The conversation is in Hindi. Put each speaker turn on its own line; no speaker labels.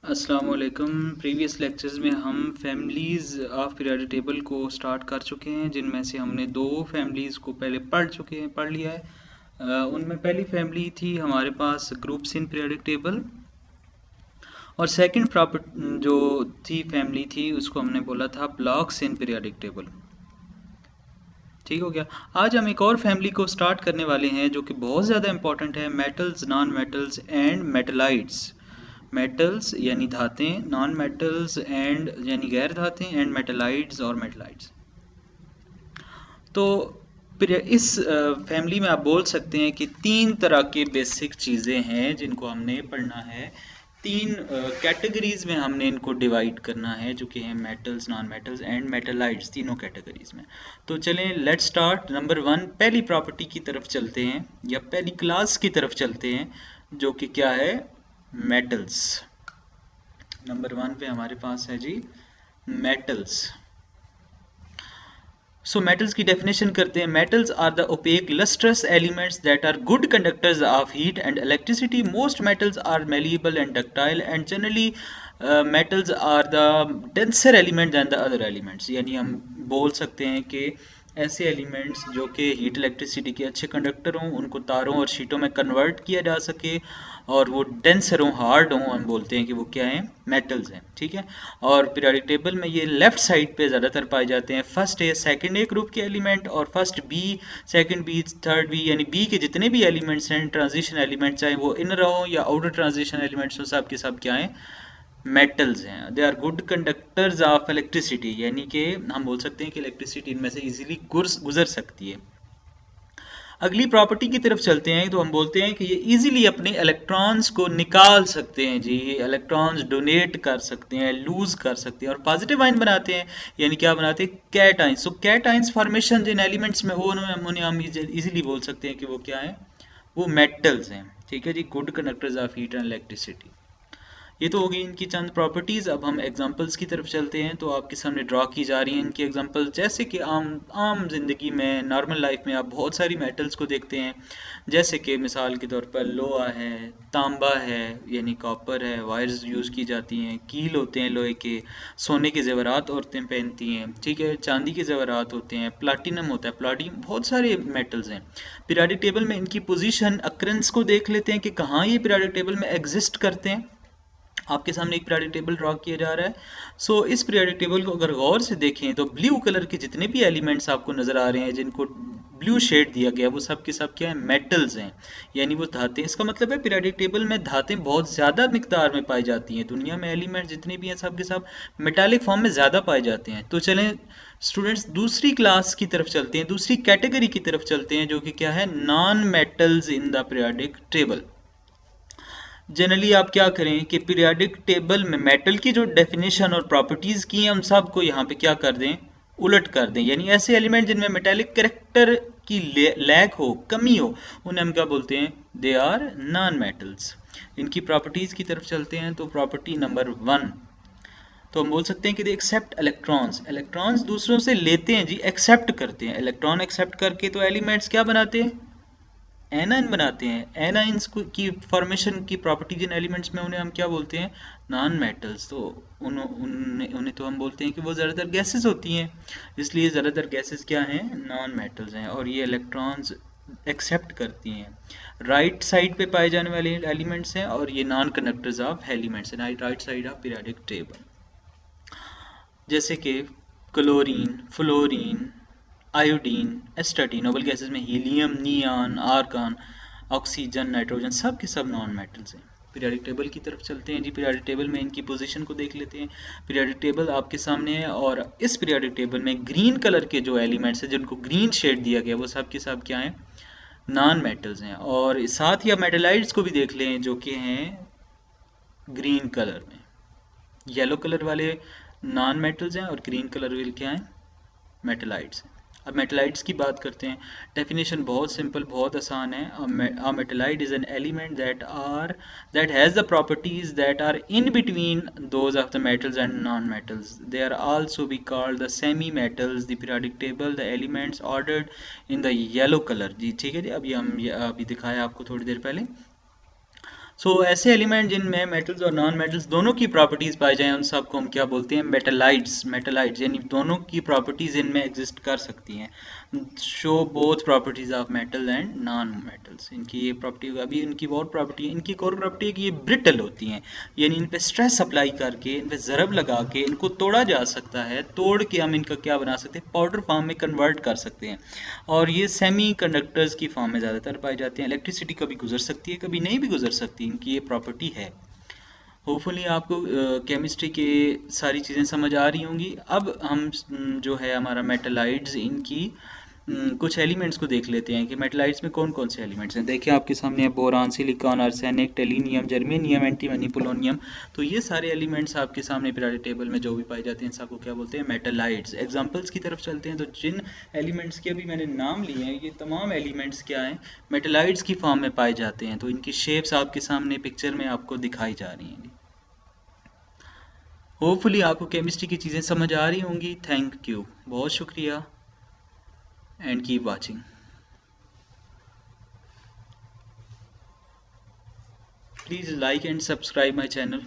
अस्सलाम वालेकुम। प्रीवियस लेक्चर्स में हम फैमिलीज़ ऑफ पीरियोडिक टेबल को स्टार्ट कर चुके हैं, जिनमें से हमने दो फैमिलीज़ को पहले पढ़ लिया है। उनमें पहली फैमिली थी हमारे पास ग्रुप्स इन पीरियोडिक टेबल, और सेकंड जो थी फैमिली थी उसको हमने बोला था ब्लॉक्स इन पीरियोडिक टेबल। ठीक हो गया। आज हम एक और फैमिली को स्टार्ट करने वाले हैं जो कि बहुत ज़्यादा इंपॉर्टेंट है, metals, non metals and मेटलाइट्स। Metals यानी धातें, नॉन मेटल्स एंड यानी गैर धातें, एंड मेटलाइट्स और मेटलाइट्स। तो फिर इस फैमिली में आप बोल सकते हैं कि तीन तरह के बेसिक चीज़ें हैं जिनको हमने पढ़ना है। तीन कैटेगरीज में हमने इनको डिवाइड करना है, जो कि हैं मेटल्स, नॉन मेटल्स एंड मेटलाइट्स, तीनों कैटेगरीज में। तो चलें, लेट्स स्टार्ट। नंबर 1, पहली प्रॉपर्टी की तरफ चलते हैं या पहली क्लास की तरफ चलते हैं, जो कि क्या है, मेटल्स। नंबर 1 पे हमारे पास है जी मेटल्स। सो मेटल्स की डेफिनेशन करते हैं। Metals are the opaque lustrous elements that are good conductors of heat and electricity. Most metals are malleable and ductile and generally metals are the denser element than the other elements. यानी हम बोल सकते हैं कि ऐसे एलिमेंट्स जो कि हीट इलेक्ट्रिसिटी के अच्छे कंडक्टर हों, उनको तारों और शीटों में कन्वर्ट किया जा सके, और वो डेंसर हों, हार्ड हों, हम बोलते हैं कि वो क्या हैं, मेटल्स हैं। ठीक है। और पीरियोडिक टेबल में ये लेफ्ट साइड पे ज़्यादातर पाए जाते हैं। First A, second A group के एलिमेंट, और first B, second B, third B, यानी बी के जितने भी एलिमेंट्स हैं, ट्रांजिशन एलिमेंट, चाहे वो इनर हों या आउटर ट्रांजिशन एलिमेंट्स हो, सब के सब क्या हैं, मेटल्स हैं। They are good conductors of electricity, यानी कि हम बोल सकते हैं कि इलेक्ट्रिसिटी इनमें से इजीली गुजर सकती है। अगली प्रॉपर्टी की तरफ चलते हैं तो हम बोलते हैं कि ये इजीली अपने इलेक्ट्रॉन्स को निकाल सकते हैं जी, इलेक्ट्रॉन्स डोनेट कर सकते हैं, लूज कर सकते हैं, और पॉजिटिव आयन बनाते हैं। यानी क्या बनाते हैं, कैट आयंस। सो कैट आयंस फॉर्मेशन जिन एलिमेंट्स में हो, उन्हें हम इजीली बोल सकते हैं कि वो क्या है, वो मेटल्स हैं। ठीक है जी, good conductors of heat and electricity. ये तो होगी इनकी चंद प्रॉपर्टीज़। अब हम एग्जांपल्स की तरफ चलते हैं। तो आपके सामने ड्रॉ की जा रही हैं इनकी एग्जांपल्स। जैसे कि आम ज़िंदगी में, नॉर्मल लाइफ में आप बहुत सारी मेटल्स को देखते हैं, जैसे कि मिसाल के तौर पर लोहा है, तांबा है यानी कॉपर है, वायर्स यूज़ की जाती हैं, कील होते हैं लोहे के, सोने के ज़ेवरात औरतें पहनती हैं, ठीक है, चांदी के ज़ेवरात होते हैं, प्लाटिनम होता है, प्लाटिनम, बहुत सारे मेटल्स हैं। पीरियोडिक टेबल में इनकी पोजीशन, अक्रेंस को देख लेते हैं कि कहाँ ये पीरियोडिक टेबल में एग्जिस्ट करते हैं। आपके सामने एक पीरियोडिक टेबल ड्रॉ किया जा रहा है। सो इस पीरियोडिक टेबल को अगर गौर से देखें तो ब्लू कलर के जितने भी एलिमेंट्स आपको नजर आ रहे हैं, जिनको ब्लू शेड दिया गया, वो सब के सब क्या है, मेटल्स हैं, यानी वो धातें। इसका मतलब है पीरियोडिक टेबल में धातें बहुत ज़्यादा मिकदार में पाई जाती हैं। दुनिया में एलिमेंट जितने भी हैं सब के सब मेटालिक फॉर्म में ज़्यादा पाए जाते हैं। तो चलें स्टूडेंट्स, दूसरी क्लास की तरफ चलते हैं, दूसरी कैटेगरी की तरफ चलते हैं, जो कि क्या है, non metals in the periodic table. Generally आप क्या करें कि पीरियोडिक टेबल में मेटल की जो डेफिनेशन और प्रॉपर्टीज़ की हैं, हम सबको यहाँ पे क्या कर दें, उलट कर दें। यानी ऐसे एलिमेंट जिनमें मेटालिक कैरेक्टर की लैक हो, कमी हो, उन्हें हम क्या बोलते हैं, दे आर नॉन मेटल्स। इनकी प्रॉपर्टीज़ की तरफ चलते हैं। तो प्रॉपर्टी नंबर 1, तो हम बोल सकते हैं कि दे एक्सेप्ट इलेक्ट्रॉन्स। इलेक्ट्रॉन्स दूसरों से लेते हैं जी, एक्सेप्ट करते हैं। इलेक्ट्रॉन एक्सेप्ट करके तो एलिमेंट्स क्या बनाते हैं, एनाइन बनाते हैं। एनाइंस की फॉर्मेशन की प्रॉपर्टी जिन एलिमेंट्स में, उन्हें हम क्या बोलते हैं, नॉन मेटल्स। तो उन्हें तो हम बोलते हैं कि वो ज़्यादातर गैसेस होती हैं, इसलिए ज़्यादातर गैसेस क्या हैं, नॉन मेटल्स हैं, और ये इलेक्ट्रॉन्स एक्सेप्ट करती हैं। राइट साइड पे पाए जाने वाले एलिमेंट्स हैं, और ये नॉन कंडक्टर्स ऑफ एलिमेंट्स हैं, right side of periodic table. जैसे कि chlorine, fluorine, iodine, astatine, noble gases में helium, neon, argon, oxygen, nitrogen, सब के सब नॉन मेटल्स हैं। पीरियोडिक टेबल की तरफ चलते हैं जी। पीरियोडिक टेबल में इनकी पोजीशन को देख लेते हैं। पीरियोडिक टेबल आपके सामने है, और इस पीरियोडिक टेबल में ग्रीन कलर के जो एलिमेंट्स हैं, जिनको ग्रीन शेड दिया गया, वो सब के सब क्या हैं, नॉन मेटल्स हैं। और साथ ही आप मेटलाइट्स को भी देख लें, जो कि हैं ग्रीन कलर में। येलो कलर वाले नॉन मेटल्स हैं, और ग्रीन कलर वाले क्या हैं, मेटलाइट्स हैं। अब मेटलाइट्स की बात करते हैं। डेफिनेशन बहुत सिंपल, बहुत आसान है। A metalite is an element that has the properties that are in between those of the metals and non-metals. They are also be called the semi-metals. The periodic table, the elements ordered in the yellow color. जी ठीक है जी, अभी हम अभी दिखाया आपको थोड़ी देर पहले। सो ऐसे एलिमेंट जिनमें मेटल्स और नॉन मेटल्स दोनों की प्रॉपर्टीज पाई जाएं उन सबको हम क्या बोलते हैं, मेटलाइट्स यानी दोनों की प्रॉपर्टीज इनमें एग्जिस्ट कर सकती हैं, show both properties of metal and non metals. इनकी ये प्रॉपर्टी, अभी इनकी और प्रॉपर्टी, इनकी एक और प्रॉपर्टी है कि ये ब्रिटल होती हैं, यानी इन पे स्ट्रेस अप्लाई करके, इन पे ज़रब लगा के इनको तोड़ा जा सकता है, तोड़ के हम इनका क्या बना सकते हैं, पाउडर फॉर्म में कन्वर्ट कर सकते हैं। और ये सेमी कंडक्टर्स की फॉर्म में ज़्यादातर पाई जाती हैं। इलेक्ट्रिसिटी कभी गुजर सकती है, कभी नहीं भी गुजर सकती, इनकी ये प्रॉपर्टी है। होपफुली आपको केमिस्ट्री के सारी चीज़ें समझ आ रही होंगी। अब हम जो है हमारा मेटलाइड्स, इनकी कुछ एलिमेंट्स को देख लेते हैं कि मेटलाइट्स में कौन कौन से एलिमेंट्स हैं। देखिए आपके सामने है boron, silicon, arsenic, टेलिनियम, germanium, antimony, polonium. तो ये सारे एलिमेंट्स आपके सामने पीरियोडिक टेबल में जो भी पाए जाते हैं सबको क्या बोलते हैं, मेटलाइट्स। एग्जांपल्स की तरफ चलते हैं तो जिन एलिमेंट्स के अभी मैंने नाम लिए हैं ये तमाम एलिमेंट्स क्या हैं, मेटलाइट्स की फॉर्म में पाए जाते हैं। तो इनकी शेप्स आपके सामने पिक्चर में आपको दिखाई जा रही हैं। होपफुली आपको केमिस्ट्री की चीज़ें समझ आ रही होंगी। थैंक यू, बहुत शुक्रिया, and keep watching. Please like and subscribe my channel.